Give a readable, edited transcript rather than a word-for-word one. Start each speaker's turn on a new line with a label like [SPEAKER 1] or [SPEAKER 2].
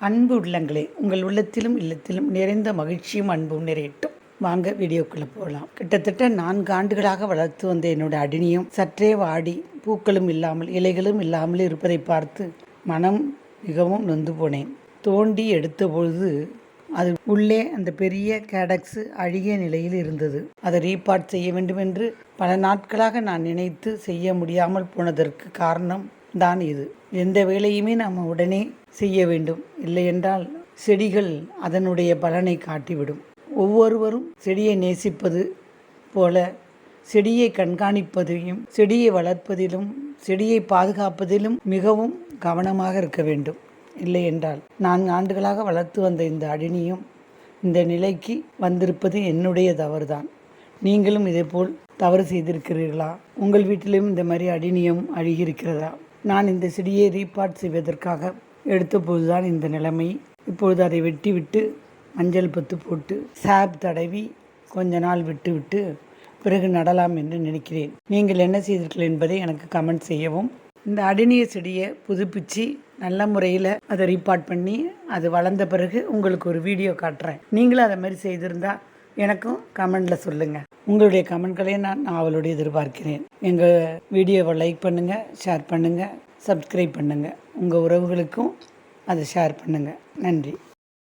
[SPEAKER 1] அன்பு உள்ளங்களே, உங்கள் உள்ளத்திலும் இல்லத்திலும் நிறைந்த மகிழ்ச்சியும் அன்பும் நிறையட்டும். வாங்க வீடியோக்குள்ளே போகலாம். கிட்டத்தட்ட 4 ஆண்டுகளாக வளர்த்து வந்த என்னோட அடினியம் சற்றே வாடி பூக்களும் இல்லாமல் இலைகளும் இல்லாமல் இருப்பதை பார்த்து மனம் மிகவும் நொந்து போனேன். தோண்டி எடுத்த பொழுது அது உள்ளே அந்த பெரிய கேடக்ஸ் அழுகிய நிலையில் இருந்தது. அதை ரீபார்ட் செய்ய வேண்டும் என்று பல நாட்களாக நான் நினைத்து செய்ய முடியாமல் போனதற்கு காரணம் தான் இது. எந்த வேலையுமே நாம் உடனே செய்ய வேண்டும், இல்லையென்றால் செடிகள் அதனுடைய பலனை காட்டிவிடும். ஒவ்வொருவரும் செடியை நேசிப்பது போல செடியை கண்காணிப்பதையும் செடியை வளர்ப்பதிலும் செடியை பாதுகாப்பதிலும் மிகவும் கவனமாக இருக்க வேண்டும். இல்லை என்றால் 4 ஆண்டுகளாக வளர்த்து வந்த இந்த அடினியும் இந்த நிலைக்கு வந்திருப்பது என்னுடைய தவறுதான். நீங்களும் இதேபோல் தவறு செய்திருக்கிறீர்களா? உங்கள் வீட்டிலும் இந்த மாதிரி அடினியம் அழுகியிருக்கிறதா? நான் இந்த செடியை ரீபார்ட் செய்வதற்காக எடுத்தபோதுதான் இந்த நிலைமை. இப்பொழுது அதை வெட்டி விட்டு மஞ்சள் பத்து போட்டு சாப் தடவி கொஞ்ச நாள் விட்டு பிறகு நடலாம் என்று நினைக்கிறேன். நீங்கள் என்ன செய்தீர்கள் என்பதை எனக்கு கமெண்ட் செய்யவும். இந்த அடினிய செடியை புதுப்பிச்சு நல்ல முறையில் அதை ரீபார்ட் பண்ணி அது வளர்ந்த பிறகு உங்களுக்கு ஒரு வீடியோ காட்டுறேன். நீங்களும் அதை மாதிரி செய்திருந்தா எனக்கும் கமெண்டில் சொல்லுங்கள். உங்களுடைய கமெண்ட்களையும் நான் அவளுடைய எதிர்பார்க்கிறேன். எங்கள் வீடியோவை லைக் பண்ணுங்கள், ஷேர் பண்ணுங்கள், சப்ஸ்கிரைப் பண்ணுங்கள். உங்கள் உறவுகளுக்கும் அதை ஷேர் பண்ணுங்கள். நன்றி.